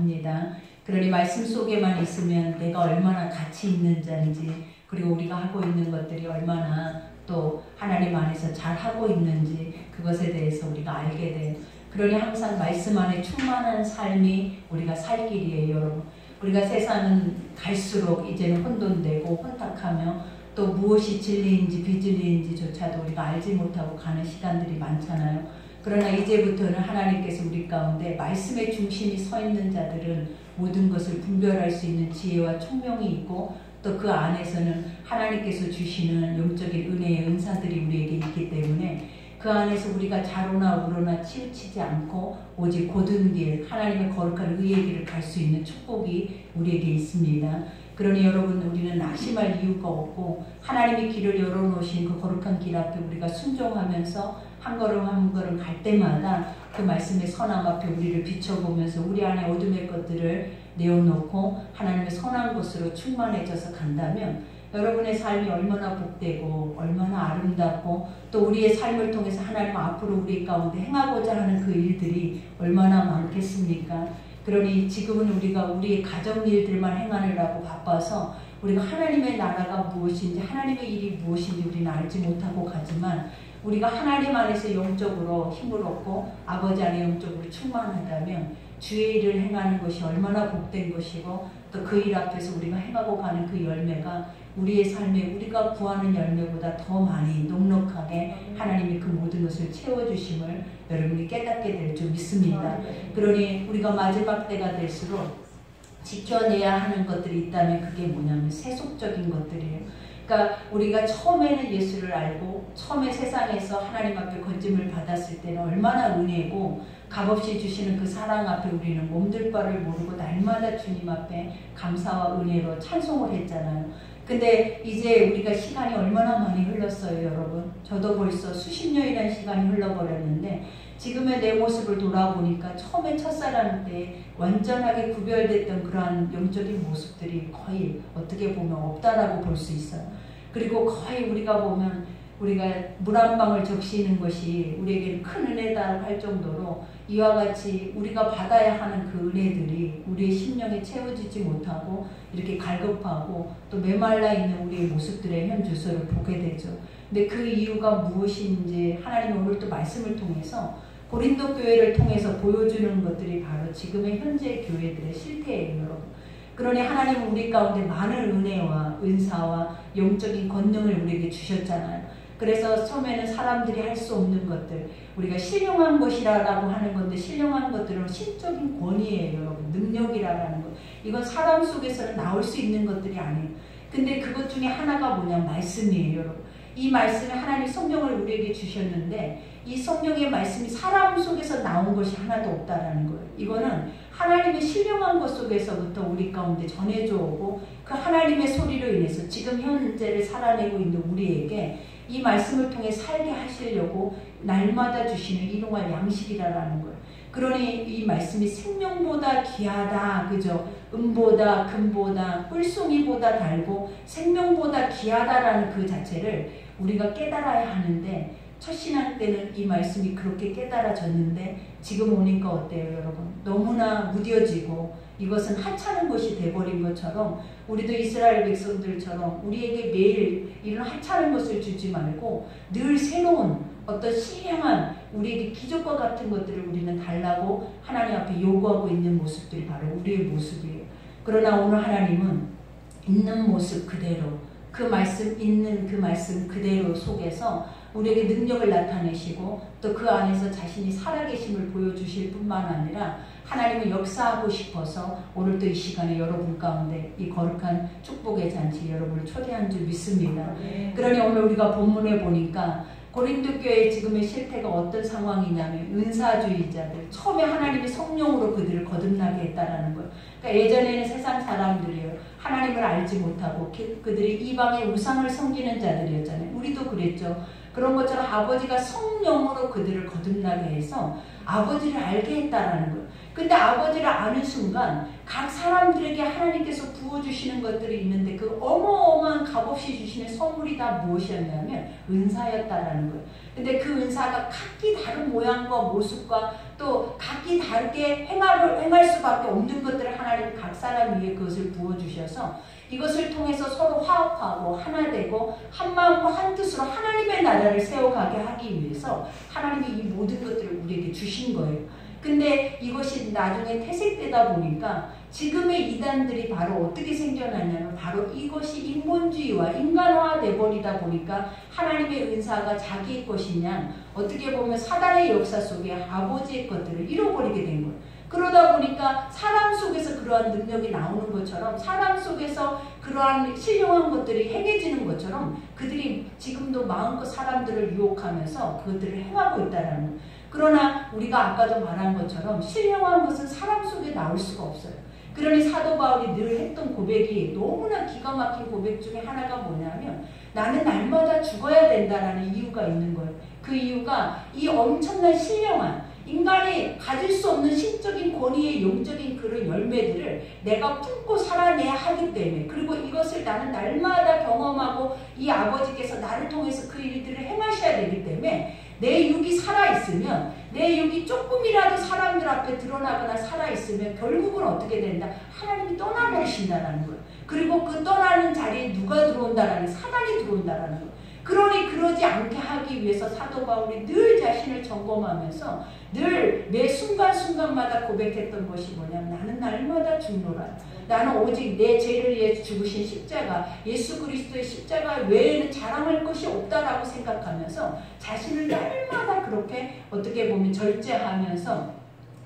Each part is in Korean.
합니다. 그러니 말씀 속에만 있으면 내가 얼마나 가치 있는 자인지, 그리고 우리가 하고 있는 것들이 얼마나 또 하나님 안에서 잘 하고 있는지 그것에 대해서 우리가 알게 돼요. 그러니 항상 말씀 안에 충만한 삶이 우리가 살 길이에요, 여러분. 우리가 세상은 갈수록 이제는 혼돈되고 혼탁하며 또 무엇이 진리인지 비진리인지조차도 우리가 알지 못하고 가는 시간들이 많잖아요. 그러나 이제부터는 하나님께서 우리 가운데 말씀의 중심이 서 있는 자들은 모든 것을 분별할 수 있는 지혜와 총명이 있고, 또 그 안에서는 하나님께서 주시는 영적인 은혜의 은사들이 우리에게 있기 때문에 그 안에서 우리가 좌로나 우로나 치우치지 않고 오직 곧은 길, 하나님의 거룩한 의의 길을 갈 수 있는 축복이 우리에게 있습니다. 그러니 여러분, 우리는 낙심할 이유가 없고 하나님의 길을 열어놓으신 그 거룩한 길 앞에 우리가 순종하면서 한 걸음 한 걸음 갈 때마다 그 말씀의 선함 앞에 우리를 비춰보면서 우리 안에 어둠의 것들을 내어놓고 하나님의 선한 것으로 충만해져서 간다면 여러분의 삶이 얼마나 복되고 얼마나 아름답고 또 우리의 삶을 통해서 하나님 앞으로 우리 가운데 행하고자 하는 그 일들이 얼마나 많겠습니까? 그러니 지금은 우리가 우리의 가정 일들만 행하느라고 바빠서 우리가 하나님의 나라가 무엇인지, 하나님의 일이 무엇인지 우리는 알지 못하고 가지만, 우리가 하나님 안에서 영적으로 힘을 얻고 아버지 안에 영적으로 충만하다면 주의 일을 행하는 것이 얼마나 복된 것이고, 또 그 일 앞에서 우리가 행하고 가는 그 열매가 우리의 삶에 우리가 구하는 열매보다 더 많이 넉넉하게 하나님이 그 모든 것을 채워주심을 여러분이 깨닫게 될 줄 믿습니다. 그러니 우리가 마지막 때가 될수록 지켜내야 하는 것들이 있다면 그게 뭐냐면 세속적인 것들이에요. 그러니까 우리가 처음에는 예수를 알고 처음에 세상에서 하나님 앞에 건짐을 받았을 때는 얼마나 은혜고 값없이 주시는 그 사랑 앞에 우리는 몸둘 바를 모르고 날마다 주님 앞에 감사와 은혜로 찬송을 했잖아요. 근데 이제 우리가 시간이 얼마나 많이 흘렀어요, 여러분. 저도 벌써 수십 년이라는 시간이 흘러버렸는데 지금의 내 모습을 돌아보니까 처음에 첫사랑 때 완전하게 구별됐던 그러한 영적인 모습들이 거의 어떻게 보면 없다라고 볼 수 있어요. 그리고 거의 우리가 보면 우리가 물 한 방울 적시는 것이 우리에게는 큰 은혜다 할 정도로 이와 같이 우리가 받아야 하는 그 은혜들이 우리의 심령에 채워지지 못하고 이렇게 갈급하고 또 메말라 있는 우리의 모습들의 현주소를 보게 되죠. 근데 그 이유가 무엇인지 하나님은 오늘 또 말씀을 통해서 고린도 교회를 통해서 보여주는 것들이 바로 지금의 현재 교회들의 실태예요, 여러분. 그러니 하나님은 우리 가운데 많은 은혜와 은사와 영적인 권능을 우리에게 주셨잖아요. 그래서 처음에는 사람들이 할 수 없는 것들, 우리가 신령한 것이라고 하는 건데 신령한 것들은 신적인 권위예요, 여러분. 능력이라는 것. 이건 사람 속에서는 나올 수 있는 것들이 아니에요. 근데 그것 중에 하나가 뭐냐? 말씀이에요, 여러분. 이 말씀이 하나님 성경을 우리에게 주셨는데 이 성경의 말씀이 사람 속에서 나온 것이 하나도 없다라는 거예요. 이거는 하나님의 신령한 것 속에서부터 우리 가운데 전해져 오고 그 하나님의 소리로 인해서 지금 현재를 살아내고 있는 우리에게 이 말씀을 통해 살게 하시려고 날마다 주시는 일용할 양식이라는 거예요. 그러니 이 말씀이 생명보다 귀하다, 그죠? 은보다 금보다 꿀송이보다 달고 생명보다 귀하다라는 그 자체를 우리가 깨달아야 하는데 첫 신앙 때는 이 말씀이 그렇게 깨달아졌는데 지금 오니까 어때요, 여러분? 너무나 무뎌지고 이것은 하찮은 것이 돼버린 것처럼 우리도 이스라엘 백성들처럼 우리에게 매일 이런 하찮은 것을 주지 말고 늘 새로운 어떤 신령한 우리에게 기적과 같은 것들을 우리는 달라고 하나님 앞에 요구하고 있는 모습들이 바로 우리의 모습이에요. 그러나 오늘 하나님은 있는 모습 그대로 그 말씀 있는 그 말씀 그대로 속에서 우리에게 능력을 나타내시고 또 그 안에서 자신이 살아계심을 보여주실 뿐만 아니라 하나님은 역사하고 싶어서 오늘도 이 시간에 여러분 가운데 이 거룩한 축복의 잔치 여러분을 초대한 줄 믿습니다. 그러니 오늘 우리가 본문에 보니까 고린도 교회의 지금의 실태가 어떤 상황이냐면 은사주의자들, 처음에 하나님의 성령으로 그들을 거듭나게 했다라는 거예요. 그러니까 예전에는 세상 사람들이에요. 하나님을 알지 못하고 그들이 이방의 우상을 섬기는 자들이었잖아요. 우리도 그랬죠. 그런 것처럼 아버지가 성령으로 그들을 거듭나게 해서 아버지를 알게 했다라는 거예요. 근데 아버지를 아는 순간 각 사람들에게 하나님께서 부어주시는 것들이 있는데 그 어마어마한 값없이 주시는 선물이 다 무엇이었냐면 은사였다라는 거예요. 근데 그 은사가 각기 다른 모양과 모습과 또 각기 다르게 행할 수밖에 없는 것들을 하나님 각 사람 위에 그것을 부어주셔서 이것을 통해서 서로 화합하고 하나 되고 한 마음과 한 뜻으로 하나님의 나라를 세워가게 하기 위해서 하나님이 이 모든 것들을 우리에게 주신 거예요. 근데 이것이 나중에 퇴색되다 보니까 지금의 이단들이 바로 어떻게 생겨났냐면 바로 이것이 인본주의와 인간화돼 버리다 보니까 하나님의 은사가 자기의 것이냐 어떻게 보면 사단의 역사 속에 아버지의 것들을 잃어버리게 된 거예요. 그러다 보니까 사람 속에서 그러한 능력이 나오는 것처럼 사람 속에서 그러한 신령한 것들이 행해지는 것처럼 그들이 지금도 마음껏 사람들을 유혹하면서 그것들을 행하고 있다는 거예요. 그러나 우리가 아까도 말한 것처럼 신령한 것은 사람 속에 나올 수가 없어요. 그러니 사도 바울이 늘 했던 고백이 너무나 기가 막힌 고백 중에 하나가 뭐냐면 나는 날마다 죽어야 된다라는 이유가 있는 거예요. 그 이유가 이 엄청난 신령한 인간이 가질 수 없는 신적인 권위의 영적인 그런 열매들을 내가 품고 살아내야 하기 때문에 그리고 이것을 나는 날마다 경험하고 이 아버지께서 나를 통해서 그 일들을 행하셔야 되기 때문에 내 육이 살아있으면 내 육이 조금이라도 사람들 앞에 드러나거나 살아있으면 결국은 어떻게 된다? 하나님이 떠나버리신다는 거예요. 그리고 그 떠나는 자리에 누가 들어온다라는 사단이 들어온다라는 거예요. 그러니 그러지 않게 하기 위해서 사도 바울이 늘 자신을 점검하면서 늘 매 순간순간마다 고백했던 것이 뭐냐면 나는 날마다 죽노라. 나는 오직 내 죄를 위해 죽으신 십자가 예수 그리스도의 십자가 외에는 자랑할 것이 없다라고 생각하면서 자신을 날마다 그렇게 어떻게 보면 절제하면서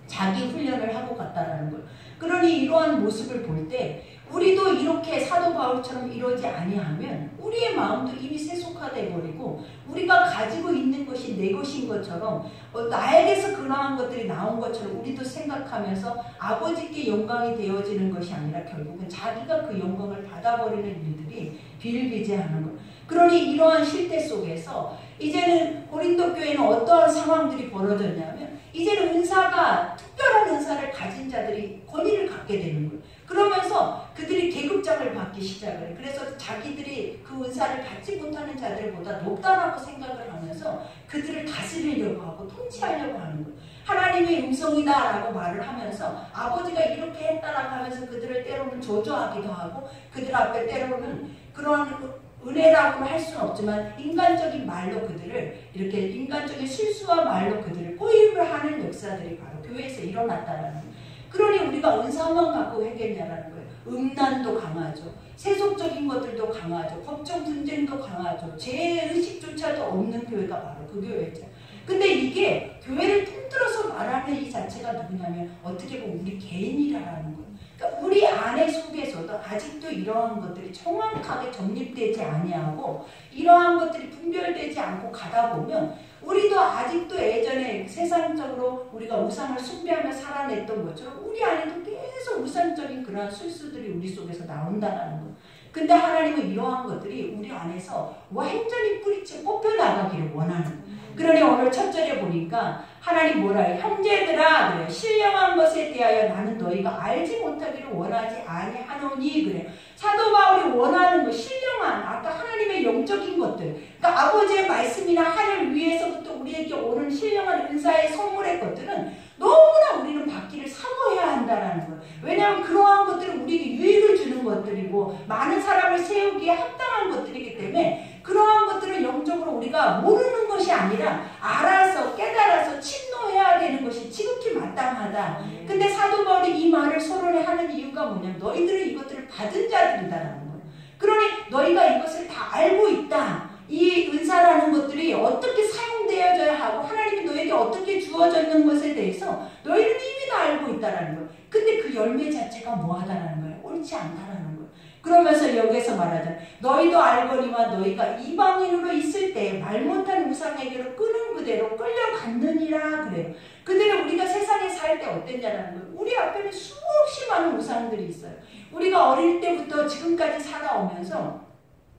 자기 훈련을 하고 갔다라는 거예요. 그러니 이러한 모습을 볼 때 우리도 이렇게 사도 바울처럼 이러지 아니하면 우리의 마음도 이미 세속화되어 버리고 우리가 가지고 있는 것이 내 것인 것처럼 나에게서 그러한 것들이 나온 것처럼 우리도 생각하면서 아버지께 영광이 되어지는 것이 아니라 결국은 자기가 그 영광을 받아버리는 일들이 비일비재하는 것. 그러니 이러한 실태 속에서 이제는 고린도 교회는 어떠한 상황들이 벌어졌냐면 이제는 은사가 특별한 은사를 가진 자들이 권위를 갖게 되는 거예요. 그러면서 그들이 계급장을 받기 시작을 해요. 그래서 자기들이 그 은사를 받지 못하는 자들보다 높다라고 생각을 하면서 그들을 다스리려고 하고 통치하려고 하는 거예요. 하나님의 음성이다라고 말을 하면서 아버지가 이렇게 했다라고 하면서 그들을 때로는 저주하기도 하고 그들 앞에 때로는 그러한 은혜라고는 할 수는 없지만 인간적인 말로 그들을 이렇게 인간적인 실수와 말로 그들을 꼬임을 하는 역사들이 바로 교회에서 일어났다라는 거예요. 그러니 우리가 은사만 갖고 해결하라는 거예요. 음란도 강하죠. 세속적인 것들도 강하죠. 법정 분쟁도 강하죠. 죄의식조차도 없는 교회가 바로 그 교회죠. 근데 이게 교회를 통틀어서 말하는 이 자체가 누구냐면 어떻게 보면 우리 개인이라는 거예요. 그러니까 우리 안에 속에서도 아직도 이러한 것들이 정확하게 정립되지 아니하고 이러한 것들이 분별되지 않고 가다 보면 우리도 아직도 예전에 세상적으로 우리가 우상을 숭배하며 살아냈던 것처럼 우리 안에도 계속 우상적인 그러한 술수들이 우리 속에서 나온다는 거예요. 근데 하나님은 이러한 것들이 우리 안에서 완전히 뿌리째 뽑혀나가기를 원하는 거예요. 그러니 오늘 첫 절에 보니까 하나님 뭐라 해요? 형제들아 그래요. 신령한 것에 대하여 나는 너희가 알지 못하기를 원하지 아니하노니 그래요. 사도 바울이 원하는 것 신령한 아까 하나님의 영적인 것들 그러니까 아버지의 말씀이나 하늘 위에서부터 우리에게 오는 신령한 은사의 선물의 것들은 너무나 우리는 받기를 사모해야 한다는 거예요. 왜냐하면 그러한 것들은 우리에게 유익을 주는 것들이고 많은 사람을 세우기에 합당한 것들이기 때문에 그러한 것들은 영적으로 우리가 모르는 것이 아니라 알아서 깨달아서 침노해야 되는 것이 지극히 마땅하다. 근데 사도 바울이 이 말을 서론에 하는 이유가 뭐냐면 너희들은 이것들을 받은 자들이다라는 거예요. 그러니 너희가 이것을 다 알고 있다. 이 은사라는 것들이 어떻게 사용되어져야 하고 하나님이 너에게 어떻게 주어져 있는 것에 대해서 너희는 이미 다 알고 있다라는 거예요. 근데 그 열매 자체가 뭐하다라는 거예요. 옳지 않다라는 거예요. 그러면서 여기서 말하잖아요. 너희도 알거니와 너희가 이방인으로 있을 때 말 못한 우상에게로 끄는 그대로 끌려갔느니라 그래요. 그대로 우리가 세상에 살 때 어땠냐라는 거예요. 우리 앞에는 수없이 많은 우상들이 있어요. 우리가 어릴 때부터 지금까지 살아오면서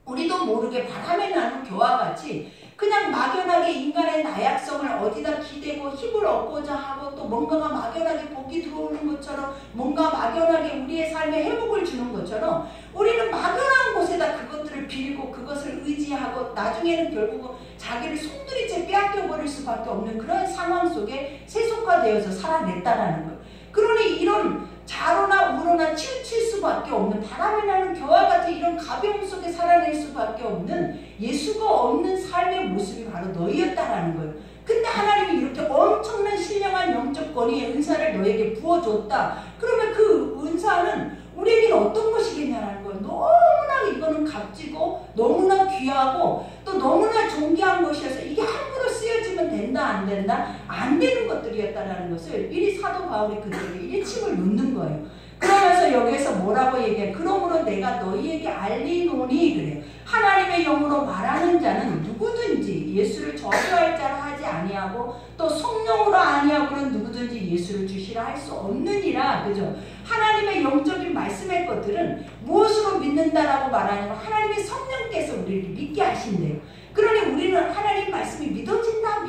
우리도 모르게 바람에 나는 겨와 같이 그냥 막연하게 인간의 나약성을 어디다 기대고 힘을 얻고자 하고 또 뭔가가 막연하게 복이 들어오는 것처럼 뭔가 막연하게 우리의 삶에 회복을 주는 것처럼 우리는 막연한 곳에다 그것들을 빌고 그것을 의지하고 나중에는 결국 자기를 송두리째 빼앗겨버릴 수밖에 없는 그런 상황 속에 세속화되어서 살아냈다라는 거예요. 그러니 이런 좌로나 우로나 치우칠 수밖에 없는 바람이 나는 겨와 같은 이런 가벼움 속에 살아낼 수밖에 없는 예수가 없는 삶의 모습이 바로 너희였다라는 거예요. 근데 하나님이 이렇게 엄청난 신령한 영적 권위의 은사를 너에게 부어줬다. 그러면 그 은사는 우리에게는 어떤 것이겠냐라는 거예요. 너무나 이거는 값지고 너무나 귀하고 또 너무나 존귀한 것이어서 이게 함부로 쓰여지면 된다 안 된다? 안 되는 것들이었다라는 것을 미리 사도 바울이 그들에게 일침을 놓는 거예요. 그러면서 여기에서 뭐라고 얘기해? 그러므로 내가 너희에게 알리노니 그래요. 하나님의 영으로 말하는 자는 누구든지 예수를 저주할 자라 하지 아니하고 또 성령으로 아니하고 그런 누구든지 예수를 주시라 할 수 없느니라. 그죠? 하나님의 영적인 말씀의 것들은 무엇으로 믿는다라고 말하냐면 하나님의 성령께서 우리를 믿게 하신대요. 그러니 우리는 하나님 말씀이 믿어진다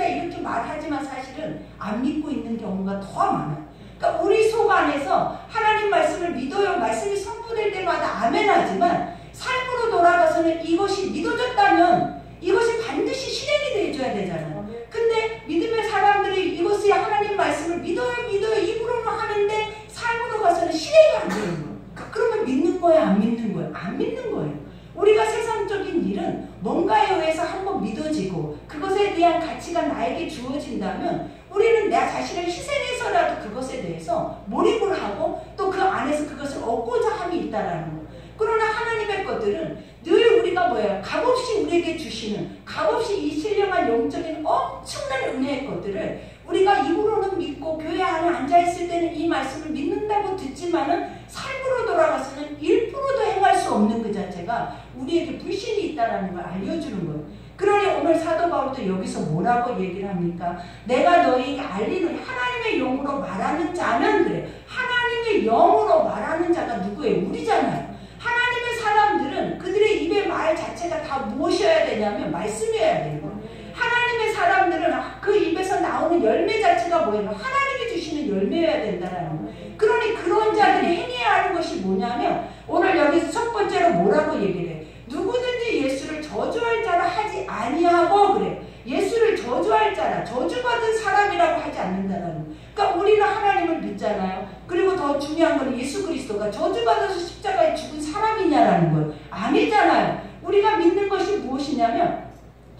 이렇게 말하지만 사실은 안 믿고 있는 경우가 더 많아요. 그러니까 우리 속 안에서 하나님 말씀을 믿어요. 말씀이 선포될 때마다 아멘하지만 삶으로 돌아가서는 이것이 믿어졌다면 이것이 반드시 실행이 되어줘야 되잖아요. 근데 믿음의 사람들이 이것이 하나님 말씀을 믿어요 입으로는 하는데 삶으로 가서는 실행이 안 되는 거예요. 그러면 믿는 거예요? 안 믿는 거예요? 안 믿는 거예요. 우리가 세상적인 일은 뭔가에 의해서 한번 믿어지고 그것에 대한 가치가 나에게 주어진다면 우리는 내 자신을 희생해서라도 그것에 대해서 몰입을 하고 또 그 안에서 그것을 얻고자 함이 있다라는 거예요. 그러나 하나님의 것들은 늘 우리가 뭐예요? 값없이 우리에게 주시는 값없이 이 신령한 영적인 엄청난 은혜의 것들을 우리가 입으로는 믿고 교회 안에 앉아있을 때는 이 말씀을 믿는다고 듣지만은 삶으로 돌아가서는 1%도 행할 수 없는 그 자체가 우리에게 불신이 있다는 걸 알려주는 거예요. 그러니 오늘 사도 바울도 여기서 뭐라고 얘기를 합니까? 내가 너희에게 알리는 하나님의 영으로 말하는 자는 그래. 하나님의 영으로 말하는 자가 누구예요? 우리잖아요. 하나님의 사람들은 그들의 입의 말 자체가 다 무엇이어야 되냐면 말씀이어야 되는 거예요. 하나님의 사람들은 그 입에서 나오는 열매 자체가 뭐예요? 하나님이 주시는 열매여야 된다는 거예요. 그러니 그런 자들이 행해야 하는 것이 뭐냐면 오늘 여기서 첫 번째로 뭐라고 얘기를 해? 누구든지 예수를 저주할 자라 하지 아니하고 그래. 예수를 저주할 자라 저주받은 사람이라고 하지 않는다는 거예요. 그러니까 우리는 하나님을 믿잖아요. 그리고 더 중요한 건 예수 그리스도가 저주받아서 십자가에 죽은 사람이냐라는 거예요. 아니잖아요. 우리가 믿는 것이 무엇이냐면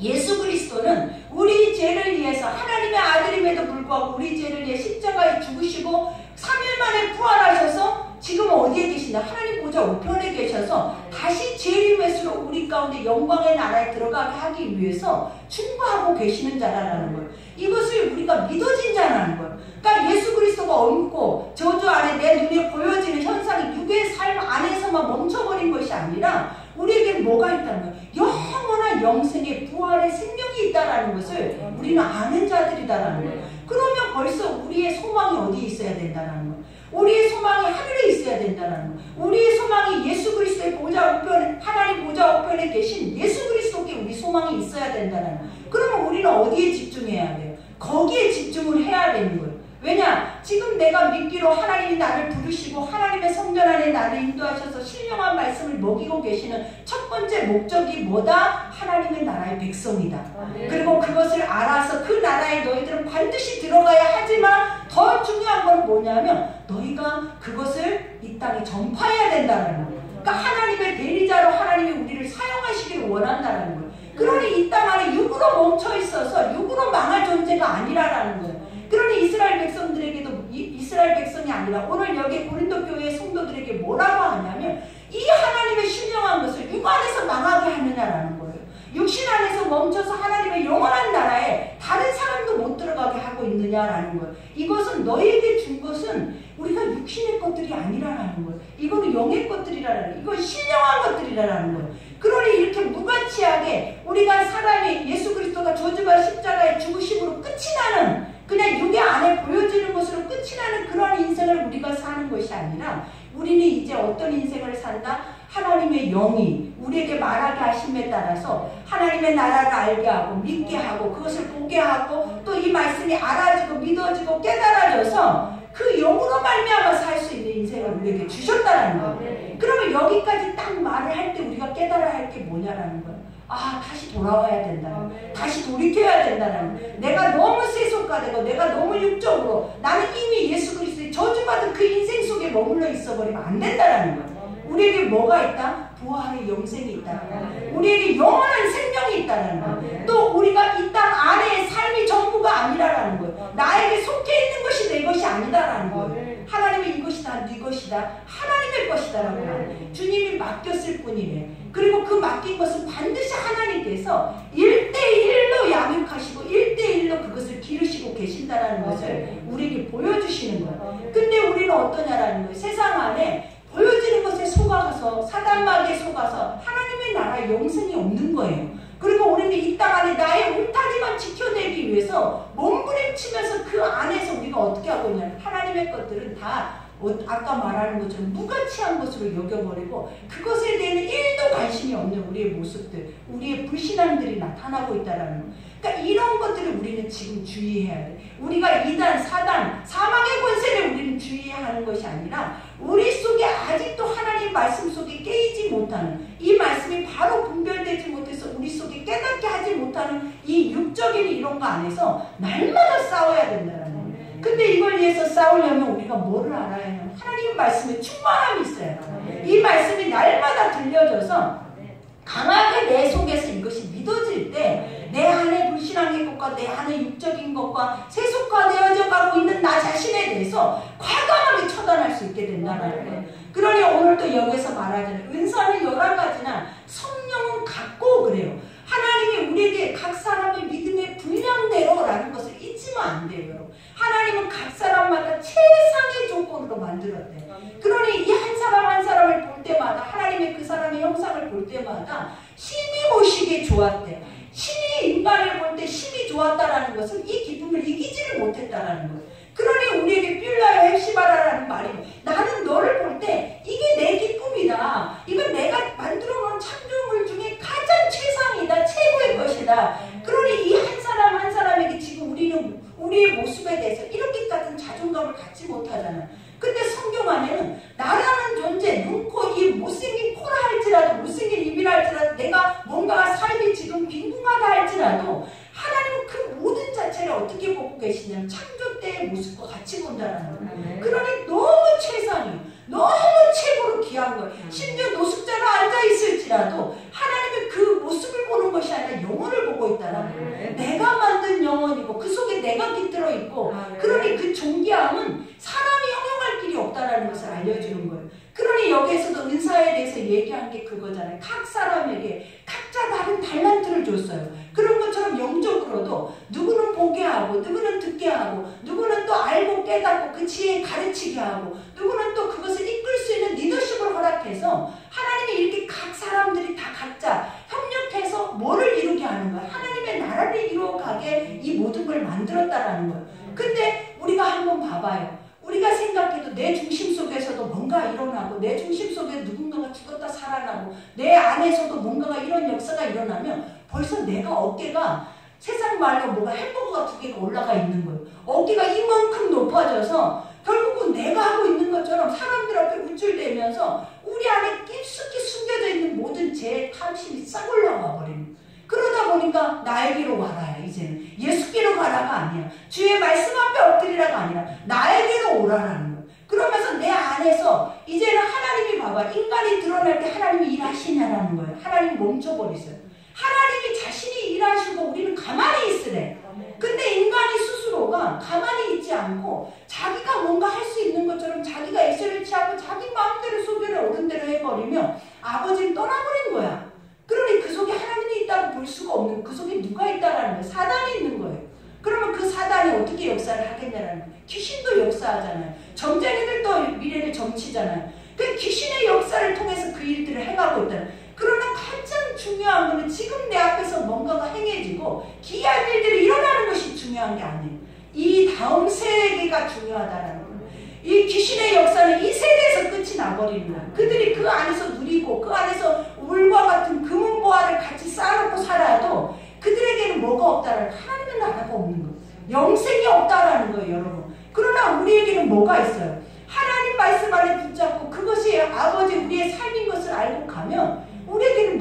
예수 그리스도는 우리 죄를 위해서 하나님의 아들임에도 불구하고 우리 죄를 위해 십자가에 죽으시고 3일 만에 부활하셔서 지금 어디에 계시냐? 하나님 보좌 우편에 계셔서 다시 재림에서로 우리 가운데 영광의 나라에 들어가게 하기 위해서 충고하고 계시는 자라는 거예요. 이것을 우리가 믿어진 자라는 거예요. 그러니까 예수 그리스도가 얹고 저주 안에 내 눈에 보여지는 현상이 육의 삶 안에서만 멈춰버린 것이 아니라 우리에게 뭐가 있다는 거예요? 영원한 영생의 부활의 생명이 있다는 것을 우리는 아는 자들이다라는 거예요. 그러면 벌써 우리의 소망이 어디에 있어야 된다는 거예요? 우리의 소망이 하늘에 있어야 된다는 거예요. 우리의 소망이 예수 그리스도의 보좌 우편에 하나님 보좌 우편에 계신 예수 그리스도께 우리 소망이 있어야 된다는 거예요. 그러면 우리는 어디에 집중해야 돼요? 거기에 집중을 해야 되는 거예요. 왜냐? 지금 내가 믿기로 하나님이 나를 부르시고 하나님의 성전 안에 나를 인도하셔서 신령한 말씀을 먹이고 계시는 첫 번째 목적이 뭐다? 하나님의 나라의 백성이다. 그리고 그것을 알아서 그 나라에 너희들은 반드시 들어가야 하지만 더 중요한 건 뭐냐면 너희가 그것을 이 땅에 전파해야 된다는 거예요. 그러니까 하나님의 대리자로 하나님이 우리를 사용하시기를 원한다는 거예요. 그러니 이 땅 안에 육으로 멈춰 있어서 육으로 망할 존재가 아니라는 거예요. 그러니 이스라엘 백성들에게도 이스라엘 백성이 아니라 오늘 여기 고린도 교회 성도들에게 뭐라고 하냐면 이 하나님의 신령한 것을 육 안에서 망하게 하느냐라는 거예요. 육신 안에서 멈춰서 하나님의 영원한 나라에 다른 사람도 못 들어가게 하고 있느냐라는 거예요. 이것은 너희에게 준 것은 우리가 육신의 것들이 아니라는 거예요. 이거는 영의 것들이라는 거예요. 이건 신령한 것들이라는 거예요. 그러니 이렇게 무가치하게 우리가 사람이 예수 그리스도가 저주받아 십자가에 죽으심으로 끝이 나는 그냥 육의 안에 보여지는 것으로 끝이 나는 그런 인생을 우리가 사는 것이 아니라 우리는 이제 어떤 인생을 산다? 하나님의 영이 우리에게 말하게 하심에 따라서 하나님의 나라를 알게 하고 믿게 하고 그것을 보게 하고 또 이 말씀이 알아지고 믿어지고 깨달아져서 그 영으로 말미암아 살 수 있는 인생을 우리에게 주셨다는 거예요. 그러면 여기까지 딱 말을 할 때 우리가 깨달아야 할 게 뭐냐라는 거예요. 아, 다시 돌아와야 된다. 다시 돌이켜야 된다는. 내가 너무 세속화되고 내가 너무 육적으로 나는 이미 예수 그리스도의 저주받은 그 인생 속에 머물러 있어버리면 안 된다는 거예요. 우리에게 뭐가 있다? 부활의 영생이 있다는 거예요. 우리에게 영원한 생명이 있다는 거예요. 또 우리가 이 땅 안에 삶이 전부가 아니라는 거예요. 나에게 속해 있는 것이 내 것이 아니다라는 거예요. 하나님의 이것이다, 네 것이다, 하나님의 것이다라고 하는 주님이 맡겼을 뿐이래. 그리고 그 맡긴 것은 반드시 하나님께서 1대1로 양육하시고 1대1로 그것을 기르시고 계신다라는 것을 우리에게 보여주시는 거예요. 근데 우리는 어떠냐라는 거예요. 세상 안에 보여지는 것에 속아서 사단막에 속아서 하나님의 나라의 영생이 없는 거예요. 그리고 우리는 이 땅 안에 나의 울타리만 지켜내기 위해서 몸부림치면서 그 안에서 우리가 어떻게 하고 있냐면 하나님의 것들은 다 아까 말하는 것처럼 무가치한 것으로 여겨버리고 그것에 대해서 1도 관심이 없는 우리의 모습들, 우리의 불신앙들이 나타나고 있다는 거. 그러니까 이런 것들을 우리는 지금 주의해야 돼. 우리가 이단, 사단, 사망의 권세를 우리는 주의해야 하는 것이 아니라 우리 속에 아직도 하나님 말씀 속에 깨이지 못하는 이 말씀이 바로 분별되지 못해서 우리 속에 깨닫게 하지 못하는 이 육적인 이런 거 안에서 날마다 싸워야 된다는 거예요. 근데 이걸 위해서 싸우려면 우리가 뭐를 알아야 해요? 하나님 말씀에 충만함이 있어야 해요. 이 말씀이 날마다 들려져서 강하게 내 속에서 이것이 믿어질 때 내 안에 불신앙의 것과 내 안에 육적인 것과 세속화되어져 가고 있는 나 자신에 대해서 과감하게 처단할 수 있게 된다는 거예요. 그러니 오늘도 여기서 말하자면 은사는 11가지나 성령은 같고 그래요. 하나님이 우리에게 각 사람의 믿음의 분량대로라는 것을 잊으면 안 돼요. 하나님은 각 사람마다 최상의 조건으로 만들었대요. 그러니 이 한 사람 한 사람을 볼 때마다 하나님의 그 사람의 형상을 볼 때마다 심히 보시기에 좋았대. 신이 인간을 볼 때 심히 좋았다라는 것은 이 기쁨을 이기지를 못했다라는 거예요. 그러니 우리에게 빌라요 헬시바라라는 말이 나는 너를 볼 때 이게 내 기쁨이다. 이건 내가 만들어 놓은 창조물 중에 가장 최상이다. 최고의 것이다. 그러니 이 한 사람 한 사람에게 지금 우리는 우리의 모습에 대해서 이렇게 같은 자존감을 갖지 못하잖아. 근데 성경 안에는 나라는 존재, 눈, 코, 입, 못생긴 코라 할지라도 못생긴 입이라 할지라도 내가 뭔가 삶이 지금 빈궁하다 할지라도 하나님은 그 모든 자체를 어떻게 보고 계시냐면 창조 때의 모습과 같이 본다는 거예요. 그러니 너무 최상이에요. 너무 최고로 귀한 거예요. 심지어 노숙자가 앉아있을지라도 하나님의 그 모습을 보는 것이 아니라 영혼을 보고 있다는 거예요. 내가 만든 영혼이고 그 속에 내가 깃들어 있고 그러니 그 존귀함은 사람이 형용할 길이 없다는 것을 알려주는 거예요. 그러니 여기에서도 은사에 대해서 얘기한 게 그거잖아요. 각 사람에게 각자 다른 달란트를 줬어요. 그런 것처럼 영적으로도 누구는 보게 하고 누구는 듣게 하고 누구는 또 알고 깨닫고 그 지혜에 가르치게 하고 누구는 또 그것을 이끌 수 있는 리더십을 허락해서 하나님이 이렇게 각 사람들이 다 각자 협력해서 뭐를 이루게 하는 거야? 하나님의 나라를 이루어가게 이 모든 걸 만들었다라는 거예요. 근데 우리가 한번 봐봐요. 우리가 생각해도 내 중심 속에서도 뭔가 일어나고 내 중심 속에 누군가가 죽었다 살아나고 내 안에서도 뭔가가 이런 역사가 일어나면 벌써 내가 어깨가 세상 말로 뭐가 햄버거가 2개가 올라가 있는 거예요. 어깨가 이만큼 높아져서 결국은 내가 하고 있는 것처럼 사람들 앞에 우쭐대면서 우리 안에 깊숙이 숨겨져 있는 모든 죄의 탐심이 싹 올라와 버리는 거예요. 그러다 보니까 나에게로 와라야. 이제는 예수께로 가라가 아니야. 주의 말씀 앞에 엎드리라가 아니라 나에게로 오라라는 거야. 그러면서 내 안에서 이제는 하나님이 봐봐. 인간이 드러날 때 하나님이 일하시냐라는 거예요. 하나님이 멈춰버리세요. 하나님이 자신이 일하시고 우리는 가만히 있으래. 근데 인간이 스스로가 가만히 있지 않고 자기가 뭔가 할 수 있는 것처럼 자기가 액션을 취하고 자기 마음대로 소변을 옳은 대로 해버리면 아버지는 떠나버린 거야. 그러니 그 속에 하나님이 있다고 볼 수가 없는 그 속에 누가 있다라는 거예요. 사단이 있는 거예요. 그러면 그 사단이 어떻게 역사를 하겠냐라는 거예요. 귀신도 역사하잖아요. 점쟁이들도 미래를 점치잖아요. 그 귀신의 역사를 통해서 그 일들을 행하고 있다는 거예요. 그러나 가장 중요한 거는 지금 내 앞에서 뭔가가 행해지고 기이한 일들이 일어나는 것이 중요한 게 아니에요. 이 다음 세계가 중요하다는 거예요. 이 귀신의 역사는 이 세대에서 끝이 나버리는 거야. 그들이 그 안에서 누리고 그 안에서 울과 같은 금은보화를 같이 쌓아놓고 살아도 그들에게는 뭐가 없다라는, 하나님의 나라가 없는 거예요. 영생이 없다라는 거예요, 여러분. 그러나 우리에게는 뭐가 있어요? 하나님 말씀 안에 붙잡고 그것이 아버지 우리의 삶인 것을 알고 가면 우리에게는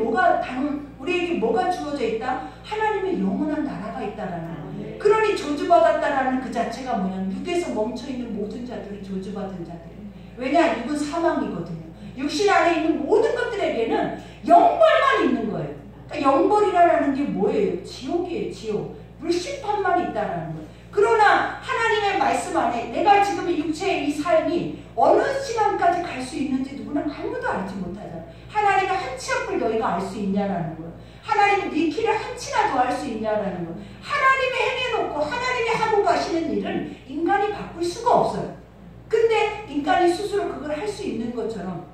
우리에게 뭐가 주어져 있다? 하나님의 영원한 나라가 있다라는 거예요. 그러니 저주받았다라는 그 자체가 뭐냐면 육에서 멈춰있는 모든 자들이 저주받은 자들이에요. 왜냐? 육은 사망이거든요. 육신 안에 있는 모든 것들에게는 영벌만 있는 거예요. 그러니까 영벌이라는 게 뭐예요? 지옥이에요. 지옥. 불심판만 있다라는 거예요. 그러나 하나님의 말씀 안에 내가 지금 육체의 이 삶이 어느 시간까지 갈 수 있는지 누구는 아무도 알지 못하잖아요. 하나님의 한 치 앞을 너희가 알 수 있냐라는 거예요. 하나님의 네 길을 한 치나 더 알 수 있냐라는 거예요. 하나님이 행해놓고 하나님이 하고 가시는 일은 인간이 바꿀 수가 없어요. 근데 인간이 스스로 그걸 할 수 있는 것처럼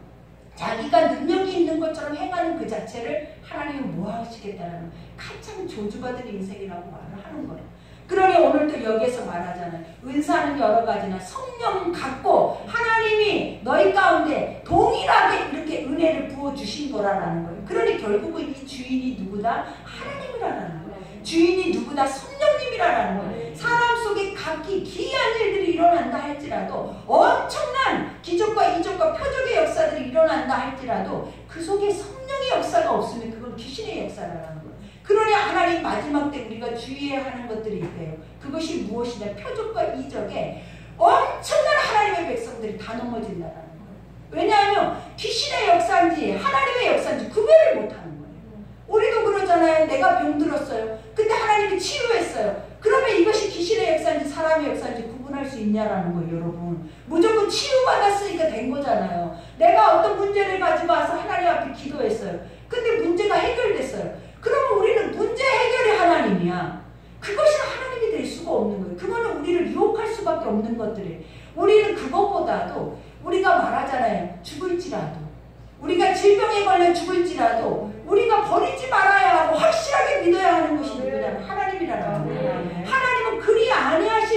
자기가 능력이 있는 것처럼 행하는 그 자체를 하나님은 뭐 하시겠다는 가장 저주받은 인생이라고 말을 하는 거예요. 그러니 오늘도 여기에서 말하잖아요. 은사는 여러 가지나 성령 갖고 하나님이 너희 가운데 동일하게 이렇게 은혜를 부어주신 거라는 거예요. 그러니 결국은 이 주인이 누구다? 하나님이라는 거예요. 주인이 누구다? 성령님이라는 거예요. 사람 속에 각기 기이한 일들이 일어난다 할지라도, 엄청난 기적과 이적과 표적의 역사들이 일어난다 할지라도 그 속에 성령의 역사가 없으면 그건 귀신의 역사라는 거예요. 그러니 하나님 마지막 때 우리가 주의해야 하는 것들이 있대요. 그것이 무엇이냐? 표적과 이적에 엄청난 하나님의 백성들이 다 넘어진다는 거예요. 왜냐하면 귀신의 역사인지 하나님의 역사인지 구별을 못하는 거예요. 우리도 그러잖아요. 내가 병들었어요. 근데 하나님이 치유했어요. 그러면 이것이 귀신의 역사인지 사람의 역사인지 구분할 수 있냐라는 거예요, 여러분. 무조건 치유받았으니까 된 거잖아요. 내가 어떤 문제를 가지고 와서 하나님 앞에 기도했어요. 근데 문제가 해결됐어요. 그러면 우리는 문제 해결의 하나님이야. 그것이 하나님이 될 수가 없는 거예요. 그거는 우리를 유혹할 수밖에 없는 것들이에요. 우리는 그것보다도 우리가 말하잖아요. 죽을지라도, 우리가 질병에 걸려 죽을지라도 우리가 버리지 말아야 하고 확실하게 믿어야 하는 것이 누구냐면 하나님이라는 거예요. 하나님은 그리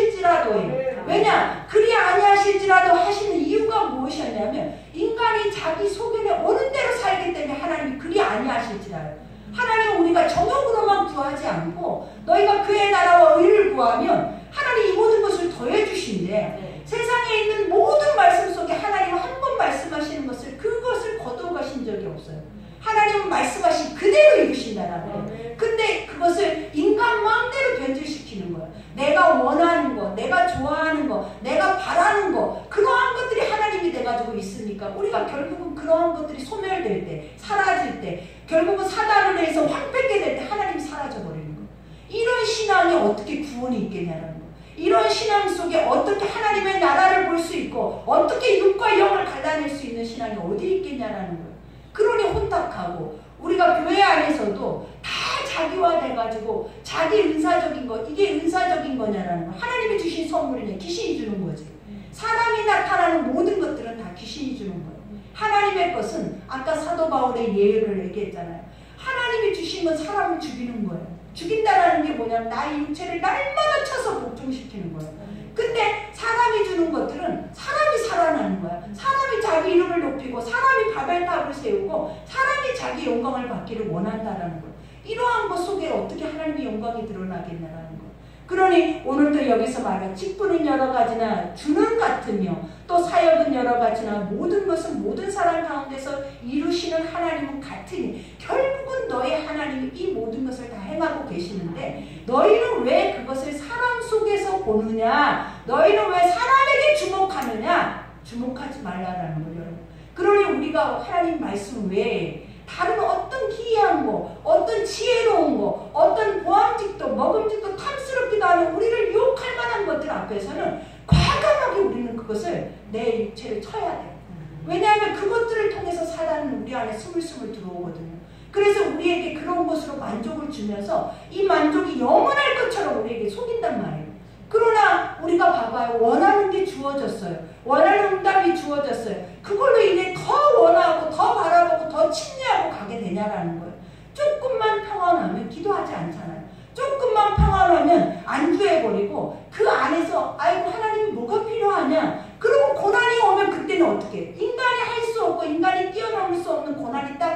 아니하실지라도예요. 왜냐? 그리 아니하실지라도 하시는 이유가 무엇이었냐면 인간이 자기 소견에 오는 대로 살기 때문에 하나님이 그리 아니하실지라요. 하나님은 우리가 정욕으로만 구하지 않고 너희가 그의 나라와 의를 구하면 하나님이 이 모든 것을 더해 주신대. 세상에 있는 모든 말씀 속에 하나님은 한 번 말씀하시는 것을 그것을 거두어 가신 적이 없어요. 하나님은 말씀하신 그대로 이루신다라는 거예요. 근데 그것을 인간 마음대로 변질시키는 거예요. 내가 원하는 거, 내가 좋아하는 거, 내가 바라는 거, 그러한 것들이 하나님이 돼가지고 있으니까 우리가 결국은 그러한 것들이 소멸될 때, 사라질 때, 결국은 사단을 해서 황폐게 될 때 하나님이 사라져버리는 거예요. 이런 신앙이 어떻게 구원이 있겠냐는 거예요. 이런 신앙 속에 어떻게 하나님의 나라를 볼 수 있고 어떻게 육과 영을 갈라낼 수 있는 신앙이 어디 있겠냐라는 거예요. 그러니 혼탁하고 우리가 교회 안에서도 다 자기화돼가지고 자기 은사적인 거, 이게 은사적인 거냐라는 거. 하나님이 주신 선물이냐? 귀신이 주는 거지. 사람이 나타나는 모든 것들은 다 귀신이 주는 거예요. 하나님의 것은 아까 사도 바울의 예를 얘기했잖아요. 하나님이 주신 건 사람을 죽이는 거예요. 죽인다라는 게 뭐냐면 나의 육체를 날마다 쳐서 복종시키는 거예요. 근데 사람이 주는 것들은 사람이 살아나는 거야. 사람이 자기 이름을 높이고 사람이 바벨탑을 세우고 사람이 자기 영광을 받기를 원한다라는 거예요. 이러한 것 속에 어떻게 하나님의 영광이 드러나겠냐라는 거예요. 그러니 오늘도 여기서 말한 직분은 여러 가지나 주는 같으며 또 사역은 여러 가지나 모든 것은 모든 사람 가운데서 이루시는 하나님은 같으니 결국은 너희 하나님이 이 모든 것을 다 행하고 계시는데 너희는 왜 그것을 사람 속에서 보느냐? 너희는 왜 사람에게 주목하느냐? 주목하지 말라라는 거예요, 여러분. 그러니 우리가 하나님 말씀 외에 다른 어떤 기이한 거, 어떤 지혜로운 거, 어떤 보암직도 먹음직도 탐스럽기도 하는 우리를 유혹할 만한 것들 앞에서는 과감하게 우리는 그것을 내 육체를 쳐야 돼. 왜냐하면 그것들을 통해서 사단은 우리 안에 스물스물 들어오거든요. 그래서 우리에게 그런 것으로 만족을 주면서 이 만족이 영원할 것처럼 우리에게 속인단 말이에요. 그러나 우리가 봐봐요. 원하는 게 주어졌어요. 원하는 응답이 주어졌어요. 그걸로 인해 더 원하고 더 바라보고 더 침례하고 가게 되냐라는 거예요. 조금만 평안하면 기도하지 않잖아요. 조금만 평안하면 안주해버리고 그 안에서 아이고 하나님이 뭐가 필요하냐? 그리고 고난이 오면 그때는 어떻게 해요? 인간이 할